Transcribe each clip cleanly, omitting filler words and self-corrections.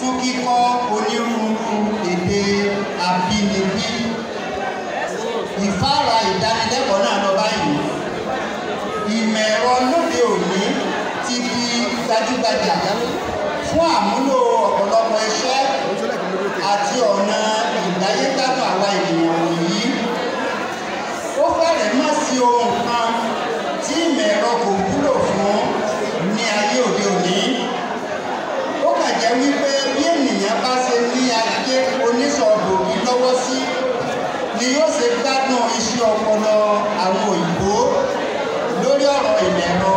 fún kíkọ́ onírúurú èdè abínibí. Ìfáàrà ìdánilẹ́kọ̀ọ́ náà lọ báyìí. Ìmọ̀ ẹ̀rọ lóde òní ti di gbajúgbajà fún àmúlò ọ̀pọ̀lọpọ̀ iṣẹ́ àti ọ̀nà ìgbáyégbádùn àwa ènìyàn wọ̀nyí. Ó fẹ́rẹ̀ má sí ohun kan tí ìmọ̀ ẹ̀rọ kò wúlò fún ní ayé òde òní. Ó kàn jẹ́ wípé bí ènìyàn bá ṣe ní ayé oníṣọ̀gbògì lọ́wọ́ sí ni yóò ṣe gbádùn iṣẹ́ ọpọlọ àwọn òyìnbó lórí ọ̀rọ̀ ìmọ̀ ẹ̀rọ.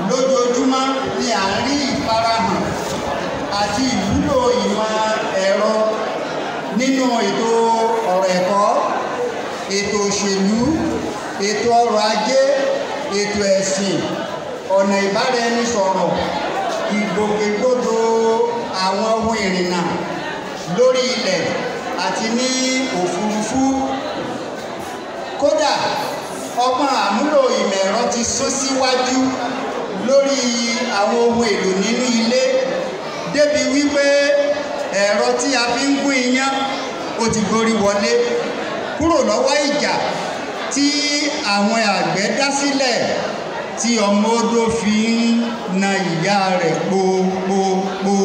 Lójoojúmọ́ ni à ń rí ìfarahàn àti ìwúlò ìmọ̀ ẹ̀rọ nínú ètò ọ̀rọ̀ ẹ̀kọ́, ètò òṣèlú, ètò ọrọ̀ ajé, ètò ẹ̀sìn, ọ̀nà ìbáraẹnisọ̀rọ̀, ìgbòkègbodò àwọn ohun ìrìnnà lórí ilẹ̀ àti ní òfurufú. Kódà ọgbọ́n àmúlò ìmọ̀ ẹ̀rọ ti sún síwájú lórí àwọn ohun èlò nínú ilé débi wípé ẹ̀rọ tí a fi ń gún iyán ó ti gborí wọlé kúrò lọ́wọ́ ìjà tí àwọn àgbẹ̀ dá sílẹ̀ tí ọmọ odó fi ń na ìyá rẹ̀ pòpòpò.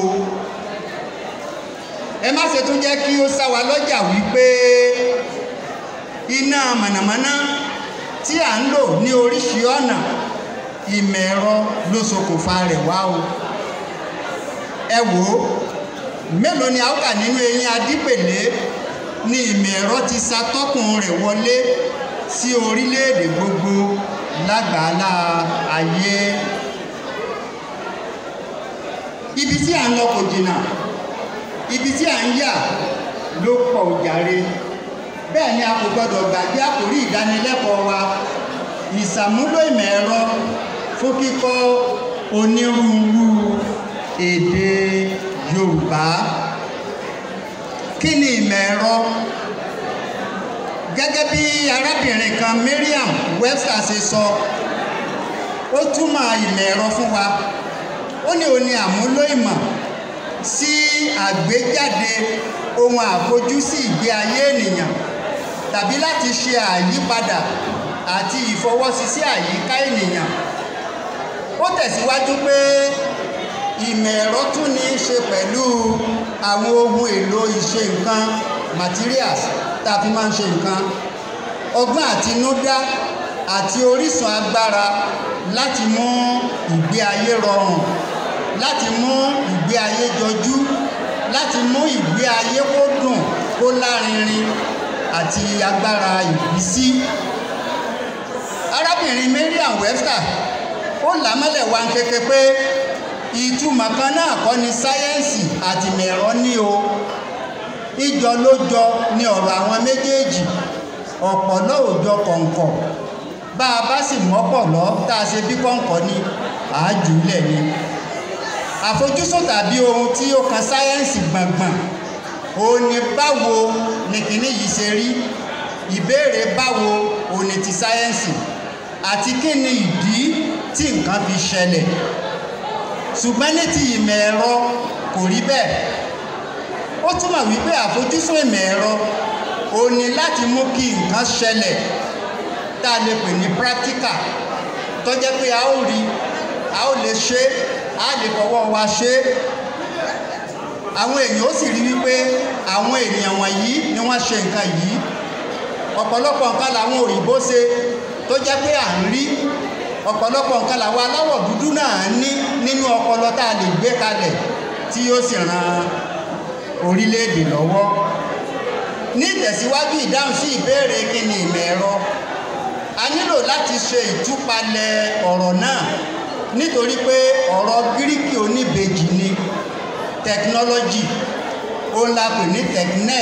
Ẹ má ṣe tún jẹ́ kí ó sá wa lọ́jà wípé iná mànàmáná tí à ń lò ní oríṣi ọ̀nà ìmọ̀ ẹ̀rọ ló ṣokùnfà rẹ̀ wá o. Ẹ wò ó, mélòó ni a ó kà nínú eyín adípèlé ni ìmọ̀ ẹ̀rọ ti ṣàtọ́kùn rẹ̀ wọlé sí orílẹ̀-èdè gbogbo lágbàálá ayé. Ibi tí à ń lọ kò jìnnà, ibi tí à ń yà ló pọ̀ jàre. Bẹ́ẹ̀ ni a kò gbọdọ̀ gbàgbé àkòrí ìdánilẹ́kọ̀ọ́ wa, ìṣàmúlò ìmọ̀ ẹ̀rọ fún kíkọ́ onírúurú èdè Yorùbá. Kí ni ìmọ̀ ẹ̀rọ? Gẹ́gẹ́ bí arábìnrin kan Mariam Webster ṣe sọ, ó túmọ̀ ìmọ̀ ẹ̀rọ fún wa. Ó ní ó ní àmúlò ìmọ̀ sí àgbéjáde ohun àfojúsí ìgbé ayé ènìyàn tàbí láti ṣe àyípadà àti ìfọwọ́sí sí àyíká ènìyàn. Ó tẹ̀síwájú pé ìmọ̀ ẹ̀rọ tún ní í ṣe pẹ̀lú àwọn ohun èlò ìṣe nǹkan materials tá a fi máa ń ṣe nǹkan, ọgbọ́n àtinúdá àti orísun agbára láti mú ìgbé ayé rọrùn, láti mú ìgbé ayé jọjú, láti mú ìgbé ayé kó dùn kó lárinrin àti agbára ìbísí. Arábìnrin Mariam Webster ó làmọ́lẹ̀ wá ń kéke pé ìtumọ̀ kan náà kọ́ ni sáyẹ́ǹsì àti ìmọ̀ ẹ̀rọ ní o. Ìjọ ló jọ ní ọ̀rọ̀ àwọn méjèèjì, ọ̀pọ̀lọ́ ò jọ kọ̀ǹkọ̀. Bá a bá sì mọ́pọ̀lọ́ tá a ṣe bí kọ̀ǹkọ̀ ni àájúlẹ̀ ni. Àfojúsùn tàbí ohun tí ó kan sáyẹ́ǹsì gbọ̀ngbọ̀n òun ni báwo ni kìíní yìí ṣe rí, ìbéèrè báwo òun ni ti sáyẹ́ǹsì àti kí ni ìdí tí nǹkan fi ṣẹlẹ̀. Ṣùgbọ́n ní ti ìmọ̀ ẹ̀rọ kò rí bẹ́ẹ̀. Ó túmọ̀ wípé àfojúsùn ìmọ̀ ẹ̀rọ òun ni láti mú kí nǹkan ṣẹlẹ̀ tá a lè pè ní practical, tó jẹ́ pé a ó rí, a ó lè ṣe, a lè fọwọ́ wa ṣe. Àwọn èèyàn ó sì rí wípé àwọn ènìyàn wọ̀nyí ni wọ́n ṣe nǹkan yìí. Ọ̀pọ̀lọpọ̀ nǹkan làwọn òyìnbó ṣe tó jẹ́ pé à ń rí. Ọ̀pọ̀lọpọ̀ nǹkan làwọn aláwọ̀ dúdú náà ní nínú ọpọlọ tá a lè gbé kalẹ̀ tí yóò sì ran orílẹ̀-èdè lọ́wọ́. Ní ìtẹ̀síwájú ìdáhùn sí ìbéèrè kí ni ìmọ̀ ẹ̀rọ, a nílò láti ṣe ìtúpalẹ̀ ọ̀rọ̀ náà nítorí pé ọ̀rọ̀ Gíríkì oníbejì ni technology, òun la pè ní techne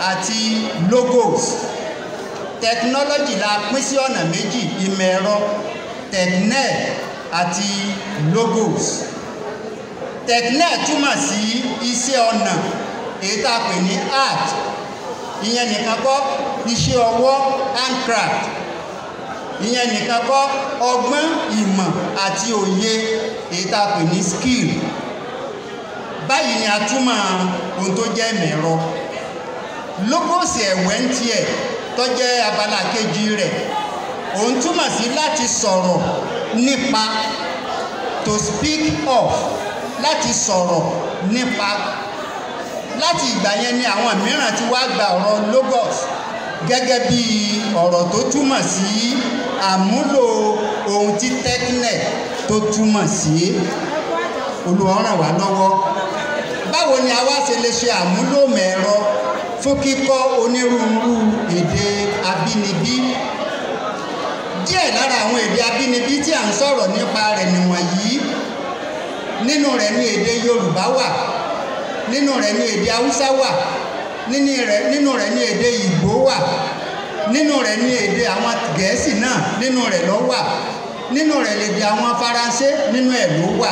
àti logos. Technology la pín sí ọ̀nà méjì, ìmọ̀ ẹ̀rọ techne àti logos. Techne túmọ̀ sí iṣẹ́ ọnà èyí tá a pè ní art. Ìyẹn nìkan kọ́ iṣẹ́ ọwọ́ handcraft. Ìyẹn nìkan kọ́ ọgbọ́n ìmọ̀ àti òye èyí tá a pè ní skill. báyìí ni a túmọ̀ ohun tó jẹ́ ìmọ̀ ẹ̀rọ. Logos ẹ̀wẹ́ ń tiẹ̀ tó jẹ́ abala kejì rẹ̀, òun túmọ̀ sí láti sọ̀rọ̀ nípa, to speak of, láti sọ̀rọ̀ nípa. Láti ìgbà yẹn ni àwọn mìíràn ti wá gba ọ̀rọ̀ logos gẹ́gẹ́ bí ọ̀rọ̀ tó túmọ̀ sí àmúlò ohun tí tẹ́kínẹ̀ tó túmọ̀ sí. Olúwa ràn wá lọ́wọ́. Báwo ni a wá ṣe lè ṣe àmúlò mẹ̀rọ fún kíkọ́ onírúurú èdè abínibí? Díẹ̀ lára àwọn èdè abínibí tí à ń sọ̀rọ̀ nípa rẹ̀ nìwọ̀nyí. Nínú rẹ̀ ni èdè Yorùbá wà, nínú rẹ̀ ni èdè Haúsá wà, nínú rẹ̀ ni èdè Ìgbò wà, nínú rẹ̀ ni èdè àwọn Gẹ̀ẹ́sì náà nínú rẹ̀ ló wà, nínú rẹ̀ lèdè àwọn Faransé nínú ẹ̀ ló wà.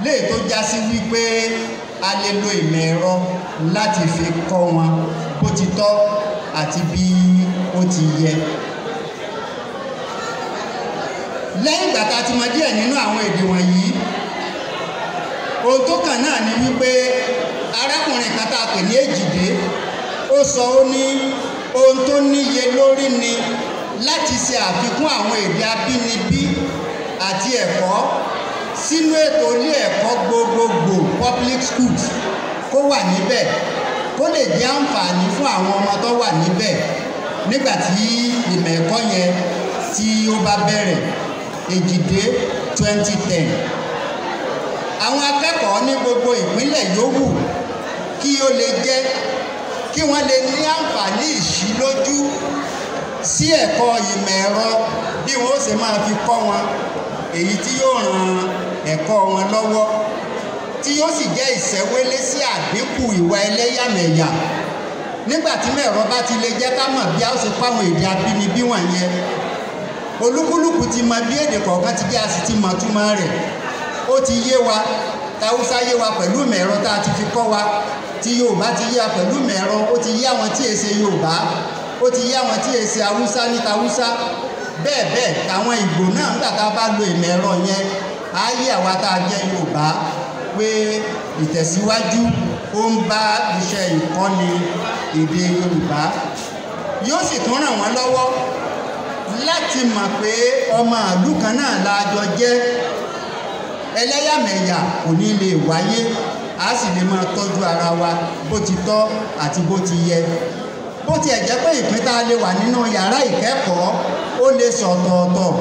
Léè tó já sí wípé a lè lo ìmọ̀ ẹ̀rọ láti fi kọ́ wọn bó ti tọ́ àti bí ó ti yẹ. Lẹ́yìn ìgbà tá a ti mọ díẹ̀ nínú àwọn èdè wọ̀nyí, ohun tó kàn náà ni wípé arákùnrin kan tá a pè ní Èjìdé, ó sọ ó ní ohun tó níye lórí ni láti ṣe àfikún àwọn èdè abínibí àti ẹ̀kọ́ sínú ètò ilé ẹ̀kọ́ gbogbogbò public schools kó wà níbẹ̀, kó lè jẹ́ àǹfààní fún àwọn ọmọ tó wà níbẹ̀ nígbà tí ìmọ̀ ẹ̀kọ́ yẹn tí ó bá bẹ̀rẹ̀. Èjìdé 2010. Àwọn akẹ́kọ̀ọ́ ní gbogbo ìpínlẹ̀ yòówù kí ó lè jẹ́ kí wọ́n lè ní àǹfààní ìṣílójú sí ẹ̀kọ́ ìmọ̀ ẹ̀rọ bí wọ́n ó ṣe máa fi kọ́ wọn, èyí tí yóò ran ẹ̀kọ́ wọn lọ́wọ́, tí yóò sì jẹ́ ìṣẹ́wélé sí àdínkù ìwà ẹlẹ́yàmẹ̀yà. Nígbà tí mẹ̀rọ bá ti lè jẹ́ ká mọ̀ bí a ó ṣe kọ́ àwọn èdè abínibí wọ̀nyẹn, olúkúlùkù ti mọ bí èdè kọ̀ọ̀kan ti jẹ́, a sì ti mọ̀ túmọ̀ rẹ̀. Ó ti yé wa, t'Haúsá yé wa pẹ̀lú mẹ̀rọ tá a ti fi kọ́ wa, tí Yorùbá ti yé wa pẹ̀lú mẹ̀rọ, ó ti yé àwọn tí èsè Yorùbá, ó ti yé àwọn tí èsè Haúsá ní t'Haúsá. Bẹ́ẹ̀ bẹ́ẹ̀ àwọn Ìgbò náà nígbà tá a bá lo ìmọ̀ ẹ̀rọ yẹn, á yé àwa tá a jẹ́ Yorùbá pé ìtẹ̀síwájú ó ń bá iṣẹ́ ìkọ́ni èdè Yorùbá. Yóò sì tún ràn wọ́n lọ́wọ́ láti mọ̀ pé ọmọ ìlú kan náà la jọ jẹ́. Ẹlẹ́yàmẹ̀yà kò ní lè wáyé, a sì lè máa tọ́jú ara wa bó ti tọ́ àti bó ti yẹ. Bó tiẹ̀ jẹ́ pé ìpín tá a lè wà nínú yàrá ìkẹ́kọ̀ọ́ ó lè sọ̀tọ̀ọ̀tọ̀,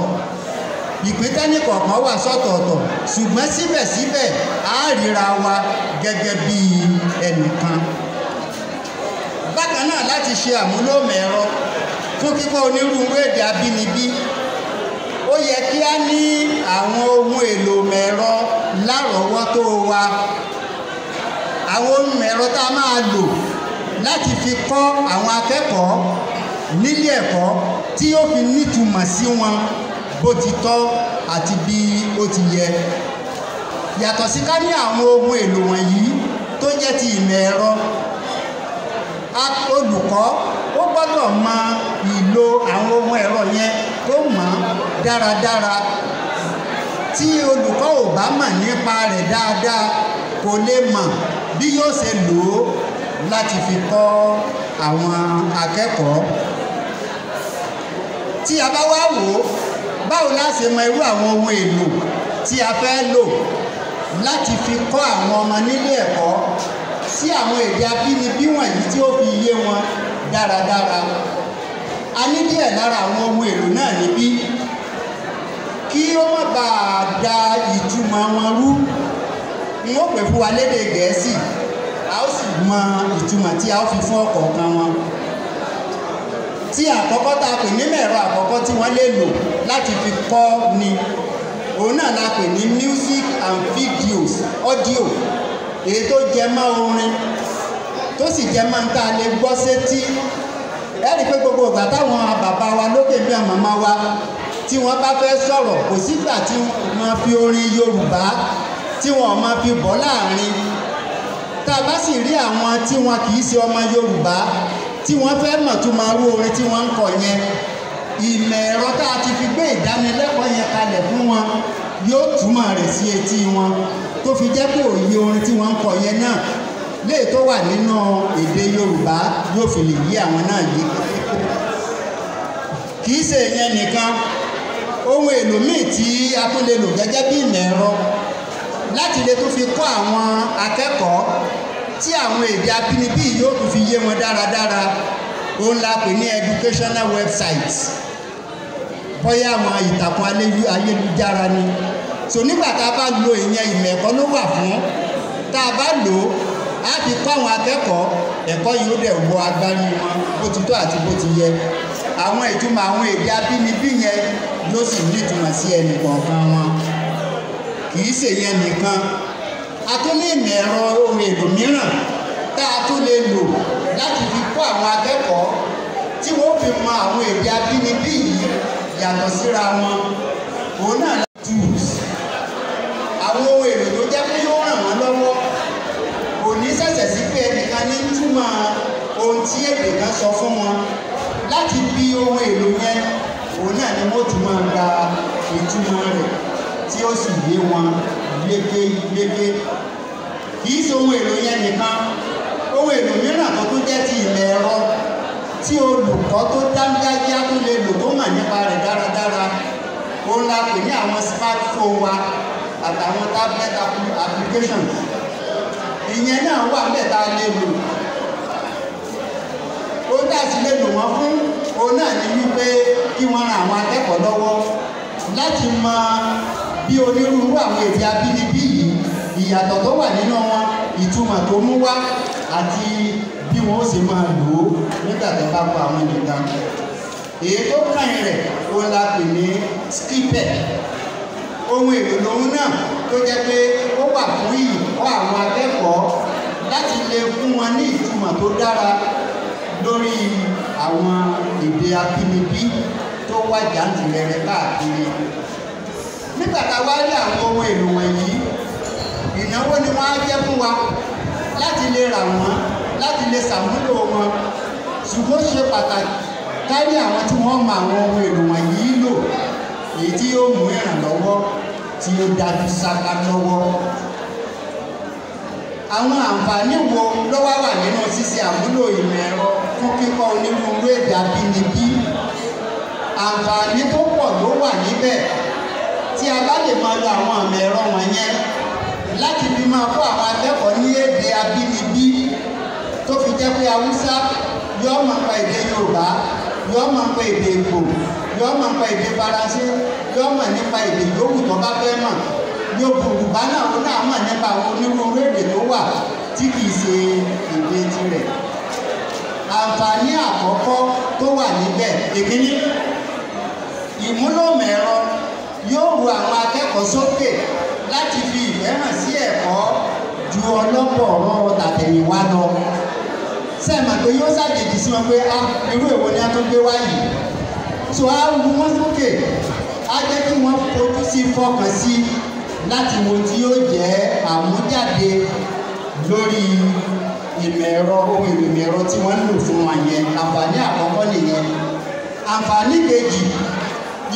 ìpín tẹ́nì kọ̀ọ̀kan wà sọ̀tọ̀ọ̀tọ̀, ṣùgbọ́n síbẹ̀síbẹ̀ a ríra wa gẹ́gẹ́ bí ẹnìkan. Bákan náà, láti ṣe àmúlò mẹ̀rọ fún kíkọ́ onírúurú èdè abínibí, ó yẹ kí a ní àwọn ohun èlò mẹ̀rọ lárọ̀ọ́wọ́tó wa. Àwọn ohun mẹ̀rọ tá a máa lò láti fi kọ́ àwọn akẹ́kọ̀ọ́ nílé ẹ̀kọ́ tí ó fi nítumọ̀ sí wọn bó ti tọ́ àti bí ó ti yẹ. Yàtọ̀ sí ká ní àwọn ohun èlò wọ̀nyí tó jẹ́ ti ìmọ̀ ẹ̀rọ, olùkọ́ ó gbọ́dọ̀ mọ ìlò àwọn ohun ẹ̀rọ yẹn tó mọ̀ dáradára. Tí olùkọ́ ò bá mọ̀ nípa rẹ̀ dáadáa, kò lè mọ̀ bí yóò ṣe lò ó láti fi kọ́ àwọn akẹ́kọ̀ọ́. Tí a bá wá wò ó, báwo la ṣe mọ irú àwọn ohun èlò tí a fẹ́ lò láti fi kọ́ àwọn ọmọ nílé ẹ̀kọ́ sí àwọn èdè abínibí wọ̀nyí tí ó fi yé wọn dáradára? A ní díẹ̀ lára àwọn ohun èlò náà níbí. Kí ó má bàa da ìtumọ̀ wọn rú, n ó pè fún wa lédè Gẹ̀ẹ́sì, a ó sì mọ ìtumọ̀ tí a ó fi fún ọ̀kọ̀ọ̀kan wọn. Tí àkọ́kọ́ tá a pè ní mẹ̀rọ àkọ́kọ́ tí wọ́n lè lò láti fi kọ́ ni, òun náà la pè ní music and videos, audio, èyí tó jẹ mọ́ orin tó sì jẹ mọ́ tá a lè gbọ́ sétí. Ẹ rí i pé gbogbo ìgbà táwọn bàbá wa lókè bí àwọn màmá wa tí wọ́n bá fẹ́ sọ̀rọ̀, kò sígbà tí wọ́n fi orin Yorùbá tí wọ́n máa fi bọ́ láàrin. Tá a bá sì rí àwọn tí wọn kì í ṣe ọmọ Yorùbá tí wọ́n fẹ́ mọ̀ tó máa rú orin tí wọ́n ń kọ yẹn, ìmọ̀ ẹ̀rọ tá a ti fi gbé ìdánilẹ́kọ̀ọ́ yẹn kalẹ̀ fún wọn yóò túmọ̀ rẹ̀ sí etí wọn, tó fi jẹ́ pé òye orin tí wọ́n ń kọ léè tó wà nínú èdè Yorùbá yóò fi lè yí àwọn náà yé. Kì í ṣe ìyẹn nìkan, ohun èlò míì tí a tún lè lò gẹ́gẹ́ bí ìmọ̀ ẹ̀rọ láti lè tún fi kọ́ àwọn akẹ́kọ̀ọ́ tí àwọn èdè abínibí yóò tún fi yé wọn dáradára, òun la pè ní educational website, bóyá àwọn ìtàkùn ayélujára ni. So nígbà tá a bá lo ìyẹn ìmọ̀ ẹ̀kọ́ ló wà fún, tá a bá lò ó á fi kọ́ àwọn akẹ́kọ̀ọ́, ẹ̀kọ́ yìí ó dẹ̀ wọ agbárí wọn bó ti tó àti bó ti yẹ. Àwọn ìtumọ̀ àwọn èdè abínibí yẹn ló sì ní ìtumọ̀ sí ẹnì kọ̀ọ̀kan wọn. Kì í ṣe yẹn nìkan, a tún ní ìmọ̀ ẹ̀rọ ohun èlò mìíràn tá a tún lè lò láti fi kọ́ àwọn akẹ́kọ̀ọ́ tí wọ́n fi mọ àwọn èdè abínibí yìí yàtọ̀ síra wọn. Òun náà ní tools, àwọn ohun èlò tó jẹ́ pé yóò ràn wọ́n lọ́wọ́. Kò ní ṣẹ̀ṣẹ̀ sí pé ẹnìkan ní túmọ̀ ohun tí èdè kan sọ fún wọn. Láti bí ohun èlò yẹn, òun náà ni wọ́n ti máa gba ìtumọ̀ rẹ̀ tí ó sì yé wọn lékéléké. Kì í ṣe ohun èlò yẹn nìkan, ohun èlò mìíràn tó tún jẹ́ ti ìmọ̀ ẹ̀rọ tí olùkọ́ tó dáńgájíá tó lè lò tó mọ̀ nípa rẹ̀ dáradára, òun la pè ní àwọn smartphone wa àtàwọn tablet application. Ìyẹn náà wà mẹ́ta lè lò. Ó dá sí lè lò wọ́n fún, òun náà ní wípé kí wọ́n ran àwọn akẹ́kọ̀ọ́ lọ́wọ́ láti mọ bí onírúurú àwọn èdè abínibí yìí, ìyàtọ̀ tó wà nínú wọn, ìtumọ̀ tó mú wá àti bí wọ́n ó sì máa lò ó nígbà tó bá kọ àwọn nìkan. Èyí tó kàn rẹ̀ òun la pè ní skipper. Ohun èlò lòun náà tó jẹ́ pé ó wà fún ìkọ́ àwọn akẹ́kọ̀ọ́ láti lè fún wọn ní ìtumọ̀ tó dára lórí àwọn èdè abínibí tó wà jàǹtìrẹrẹ káàkiri. Nígbà tá a wá rí àwọn ohun èlò wọ̀nyí, ìnáwó ni wọ́n á jẹ́ fún wa láti lè rà wọ́n, láti lè ṣàmúlò wọn. Ṣùgbọ́n ṣe pàtàkì kárí àwọn tí wọ́n mọ àwọn ohun èlò wọ̀nyí lò, èyí tí yóò mú ìrànlọ́wọ́ tí ó dájú sáká lọ́wọ́. Àwọn àǹfààní wo ló wà nínú ṣíṣe àmúlò ìmọ̀ ẹ̀rọ fún kíkọ́ onírúurú èdè abínibí? Àǹfààní tó pọ̀ ló wà níbẹ̀ tí a bá lè máa lo àwọn àmì ẹ̀rọ wọ̀nyẹn láti fi máa kọ́ àwọn akẹ́kọ̀ọ́ ní èdè abínibí, tó fi jẹ́ pé Haúsá yóò máa pa èdè Yorùbá, yóò máa pa èdè Ìgbò, yóò máa pa èdè Faransé, yóò máa nípa èdè yòówù tó bá fẹ́ mọ̀. Yorùbá náà ó náà mọ̀ nípa àwọn onírúurú èdè tó wà tí kì í ṣe èdè tirẹ̀. Àǹfààní àkọ́kọ́ tó wà níbẹ̀, èkíní, ìmúlò mẹ̀rọ yóò ru àwọn akẹ́kọ̀ọ́ sókè láti fi ìfẹ́ hàn sí ẹ̀kọ́ ju ọlọ́pọ̀ ọ̀rọ̀ tàtẹ̀yìnwá lọ. Sẹ́ẹ̀mà pé yóò ṣàjèjì sí wọn pé irú èwo ni a tó gbé wá yìí. So á ru wọn sókè, á jẹ́ kí wọ́n fojú sí, fọkàn sí láti wo tí yóò jẹ́ àmújáde lórí ìmọ̀ ẹ̀rọ, ohun èlò ìmọ̀ ẹ̀rọ tí wọ́n ń lò fún wọn yẹn. Àǹfààní àkọ́kọ́ nìyẹn. Àǹfààní kejì,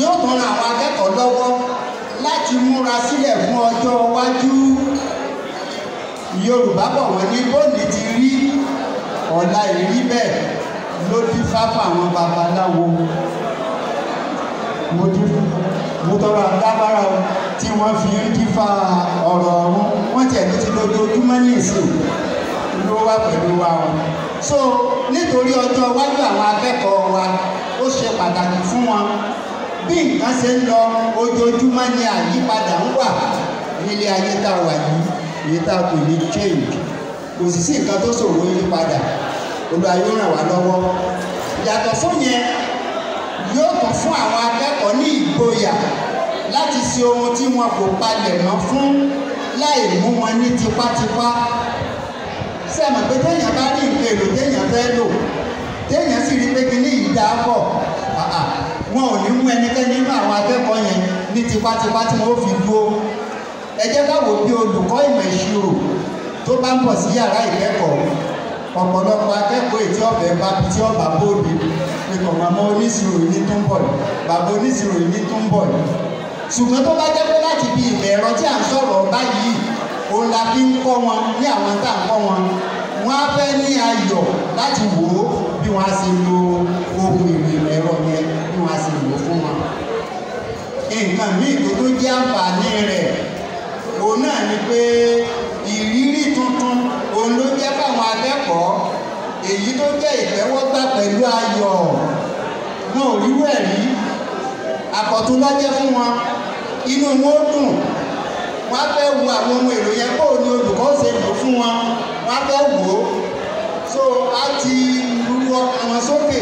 yóò tún ran àwọn akẹ́kọ̀ọ́ lọ́wọ́ láti múra sílẹ̀ fún ọjọ́ iwájú. Yorùbá bọ̀ wọ́n ní bóni ti rí ọ̀la ìrí bẹ́ẹ̀ ló dífá fún àwọn babaláwo. Mo tọrọ àdábára tí wọ́n fi ń dífá ọ̀rọ̀ ọ̀run, wọ́n tiẹ̀ ló ti lójoojúmọ́ ní ìsìn ló wà pẹ̀lú wa o. So nítorí ọjọ́ iwájú àwọn akẹ́kọ̀ọ́ wa, ó ṣe pàtàkì fún wọn. Bí nǹkan ṣe ń lọ, ojoojúmọ́ ni àyípadà ń wà nílé ayé tá a wà yìí, èyí tá a pè ní change. Kò sì sí nǹkan tó ṣòro yípadà, Olúwa yóò ràn wá lọ́wọ́. Yàtọ̀ fún yẹn, yóò tún fún àwọn akẹ́kọ̀ọ́ ní ìgboyà láti ṣe ohun tí wọn kò palẹ̀ mọ́ fún láì mú wọn ní tipátipá. Sẹ́ẹ̀mọ̀ pé téèyàn bá rí nǹkan èlò téèyàn fẹ́ lò, téèyàn sì rí pé kíní yìí dáa pọ̀, wọn ò ní mú ẹnikẹ́ni nínú àwọn akẹ́kọ̀ọ́ yẹn ní tipátipá tí wọ́n fi dúró. Ẹ jẹ́ ká wò bí olùkọ́ ìmọ̀ ìṣirò tó bá ń bọ̀ sí yàrá ìkẹ́kọ̀ọ́, ọ̀pọ̀lọpọ̀ akẹ́kọ̀ọ́ ètí ọ̀bẹ bá bí tí ọ̀bà bóòdù nípa màmá oníṣirò yìí tó ń bọ̀ yìí, bàbá oníṣirò yìí tó ń bọ̀ yìí. Ṣùgbọ́n tó bá jẹ́ pé láti bí ìmọ̀ ẹ̀rọ tí à ń sọ̀rọ̀ báyìí, òun la fi ń kọ́ wọn ní àwọn tá à ń kọ́ wọn, wọ́n á fẹ́ ní ayọ̀ láti wò ó bí wọ́n á ṣe lo ohun èlò ẹ̀rọ yẹn bí wọ́n á ṣe lò ó fún wọn. Nǹkan míì tó tún jẹ́ àǹfààní rẹ̀ òun náà ni pé ìrírí tuntun òun ló jẹ́ fáwọn akẹ́kọ̀ọ́ èyí tó jẹ́ ìtẹ́wọ́gbà pẹ̀lú ayọ̀ wọn ò rírú ẹ̀ rí àkọ́tún lọ́jẹ́ fún wọn inú wọn ó dùn wọ́n á fẹ́ wo àwọn ohun èlò yẹn kó ní olùkọ́ ṣe lò fún wọn wọ́n á fẹ́ wò ó so á ti lu ọkàn wọn sókè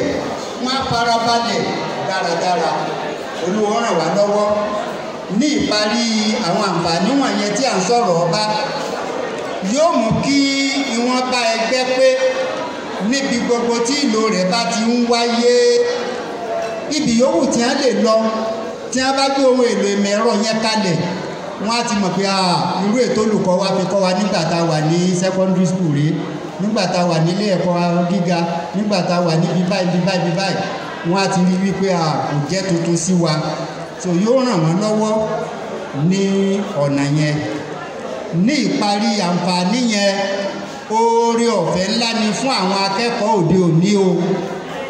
wọ́n á farabalẹ̀ dáradára Olúwa ràn wá lọ́wọ́. Ní ìparí àwọn àǹfààní wọ̀nyẹn tí à ń sọ̀rọ̀ ọba yóò mú kí ìwọ̀nba ẹgbẹ́ pé níbi gbogbo tí ìlò rẹ̀ bá ti ń wáyé ibi yòówù tí wọ́n lè lọ tí wọ́n bá gbé ohun èlò ìmọ̀ ẹ̀rọ yẹn kalẹ̀ wọ́n á ti mọ̀ pé irú ètò olùkọ́ wa fi kọ́ wa nígbà tá a wà ní secondary school rèé nígbà tá a wà nílé ẹ̀kọ́ gíga nígbà tá a wà níbi báyìí wọ́n á ti rí wípé kò jẹ́ tuntun sí wa so yóò ràn wọ́n lọ́wọ́ ní ọ̀nà yẹn. Ní ìparí àǹfààní yẹn oore ọ̀fẹ́ ńlá ni fún àwọn akẹ́kọ̀ọ́ òde òní o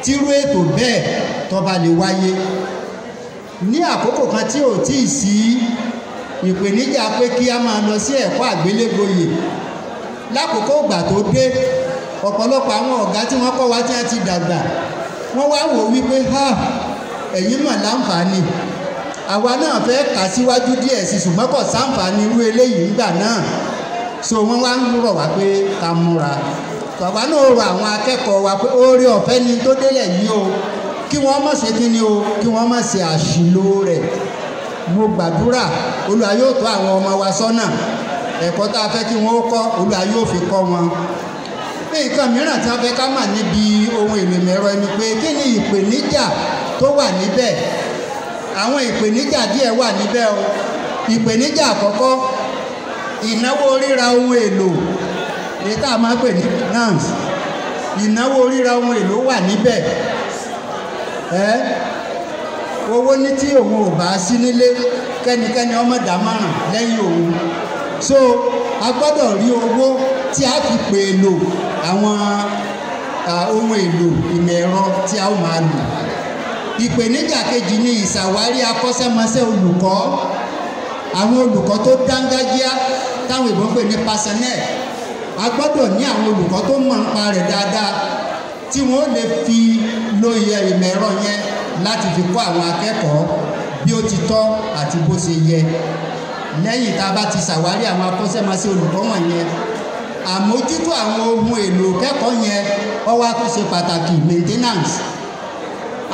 tírú ètò bẹ́ẹ̀ tó bá lè wáyé ní àkókò kan tí ò tíì sí ìpèníjà pé kí a máa lọ sí ẹ̀kọ́ àgbélégboyè lákòókò ìgbà tó dé ọ̀pọ̀lọpọ̀ àwọn ọ̀gá tí wọ́n kọ́ wa tí wọ́n ti dàgbà wọ́n wá wò wípé ẹ̀yin mọ̀ láǹfààní àwa náà fẹ́ kà síwájú díẹ̀ sí ṣùgbọ́n kò sáǹfààní irú eléyìí nígbà náà so wọ́n wá ń rọ̀ wá pé ká múra àwa náà rọ àwọn akẹ́kọ̀ọ́ wa pé oore ọ̀fẹ́ ni tó délẹ̀ yìí o kí wọ́n má ṣe kí ni o kí wọ́n má ṣe àṣìlò rẹ̀ mo gbàdúrà Olúwa yóò tọ́ àwọn ọmọ wa sọ́nà ẹ̀kọ́ tá a fẹ́ kí wọ́n kọ́ Olúwa yóò fi kọ́ wọn. Nǹkan mìíràn tí wọ́n fẹ́ ká mà níbi ohun èlò ẹ̀rọ ẹni pé kí ni ìpèníjà tó wà níbẹ̀ àwọn ìpèníjà díẹ̀ wà níbẹ̀ o. Ìpèníjà àkọ́kọ́ ìnáwó ríra ohun èlò èyí tá a máa pè ní finance ìnáwó ríra ohun èlò wà níbẹ̀ owó ní tí òun ò bá sí nílé kẹ́nikẹ́ni ọmọ dámọ̀ràn lẹ́yìn òun so a gbọ́dọ̀ rí owó tí a fi pè lò àwọn ohun èlò ìmọ̀ ẹ̀rọ tí a ó máa lò. Ìpèníjà kejì ni ìṣàwárí akọ́ṣẹ́mọṣẹ́ olùkọ́ àwọn olùkọ́ tó dángájíá táwọn ìbọn pè ní personnel a gbọ́dọ̀ ní àwọn olùkọ́ tó mọ̀ nípa rẹ̀ dáadáa tí wọ́n lè fi lo ìmọ̀ ẹ̀rọ yẹn láti fi kọ́ àwọn akẹ́kọ̀ọ́ bí ó ti tọ́ àti bó ṣe yẹ. Lẹ́yìn tá a bá ti ṣàwárí àwọn akọ́ṣẹ́mọṣẹ́ olùkọ́ wọ̀nyẹn àmójútó àwọn ohun èlò kẹ́kọ̀ọ́ yẹn ó wá tún ṣe pàtàkì maintenance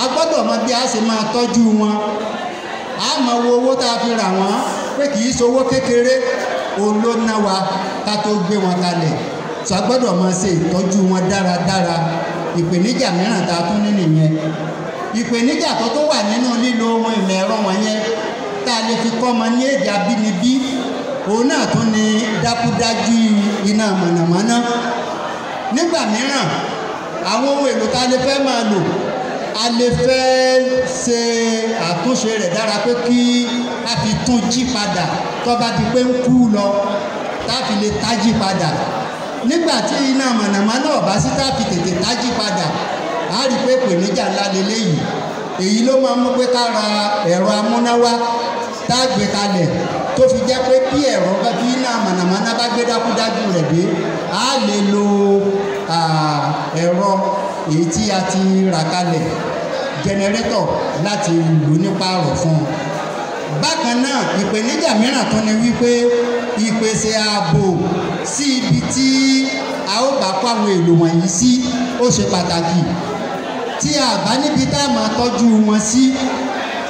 a gbọ́dọ̀ mọ bí a ṣe máa tọ́jú wọn a mọ owó tá a fi rà wọ́n pé kì í ṣowó kékeré òun ló ná wa ká tó gbé wọn kalẹ̀ so a gbọ́dọ̀ máa ṣe ìtọ́jú wọn dáradára. Ìpèníjà mìíràn tá a tún ní nìyẹn. Ìpèníjà tó wà nínú lílo ohun ìmọ̀ ẹ̀rọ wọ̀nyẹn tá a lè fi kọ́ ọmọ ní èdè abínibí òun náà tún ní dákúdájú iná mọ̀nàmọ́ná. Nígbà mìíràn àwọn ohun èlò tá a lè fẹ́ máa lò a lè fẹ́ ṣe àtúnṣe rẹ̀ dára pé kí a fi tún jí padà tó bá di pé ń kú lọ tá a fi lè tají padà. Nígbà tí iná mọ̀nàmọ́ná ọ̀bá sí tá a fi tètè tají padà a rí pé ìpèníjà ńlá lélẹ́yìí èyí ló máa ń mú pé ká ra ẹ̀rọ amúnáwá tá a gbé kalẹ̀ tó fi jẹ́ pé bí iná mọ̀nàmọ́ná bá gbé dákúdájú rẹ̀ dé a lè lo ẹ̀rọ èyí tí a ti rà kalẹ̀ jẹnẹrétọ̀ láti lò nípa ọ̀rọ̀ fún un. Bákan náà ìpèníjà mìíràn tó ní wípé ìpèsè ààbò sí ibi tí a ó bá kó àwọn èlò wọ̀nyí sí ó ṣe pàtàkì. Tí a bá níbi tá a máa tọ́jú wọn sí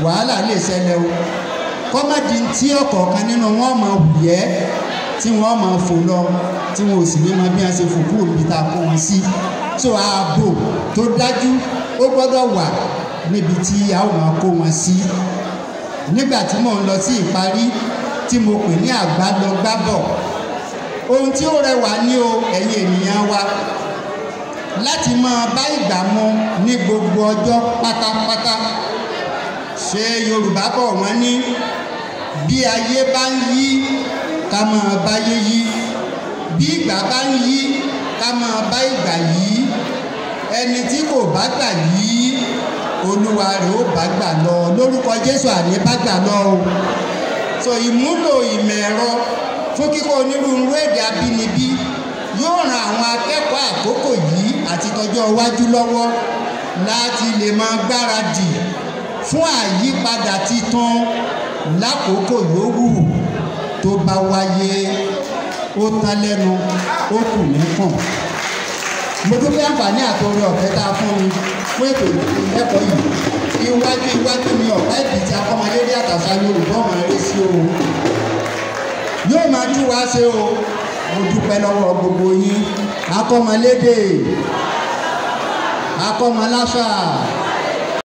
wàhálà lè ṣẹlẹ̀ o kọ́mọ̀dé tí ọ̀kọ̀ọ̀kan nínú wọn máa wùyẹ́ tí wọ́n máa fò lọ tí wọn ò sì ní mọ bí wọ́n ṣe fò kúrò níbi tá a kó wọn sí. So ààbò tó dájú ó gbọ́dọ̀ wà níbi tí a ó máa kó wọn sí. Nígbà tí mò ń lọ sí ìparí tí mo pè ní àgbálọgbábọ̀ ohun tí ó rẹwà ní o ẹ̀yin ènìyàn wa láti máa bá ìgbà mu ní gbogbo ọjọ́ pátápátá. Ṣé Yorùbá bọ̀ wọ́n ní bí ayé bá ń yí ká máa báyé yí bí ìgbà bá ń yí ká máa bá ìgbà yìí ẹni tí kò bá gbà yìí olúwa rẹ̀ ó bá gbà lọ lórúkọ Jésù àní bá gbà lọ o. so ìmúlò ìmọ̀ ẹ̀rọ fún kíkọ́ onírúurú èdè abínibí yóò ran àwọn akẹ́kọ̀ọ́ àkókò yìí àti tọjọ́ iwájú lọ́wọ́ láti lè máa gbáradì fún àyípadà titun lákòókò yòówù tó bá wáyé. Ó tán lẹ́nu ó kù níkàn. Mo dúpẹ́ àǹfààní àtọrẹ ọ̀fẹ́ tá a fún mi fún ètò ìlẹ́kọ̀ọ́ yìí. Iwájú ni ọ̀pá ìbí tí Akọ Mọlédè Àti Àṣà Yorùbá ọmọ eré sí o. Yóò máa jú wá ṣe o. Mo dúpẹ́ lọ́wọ́ gbogbo yín. Akọ Mọlédè, Akọ Mọláṣà.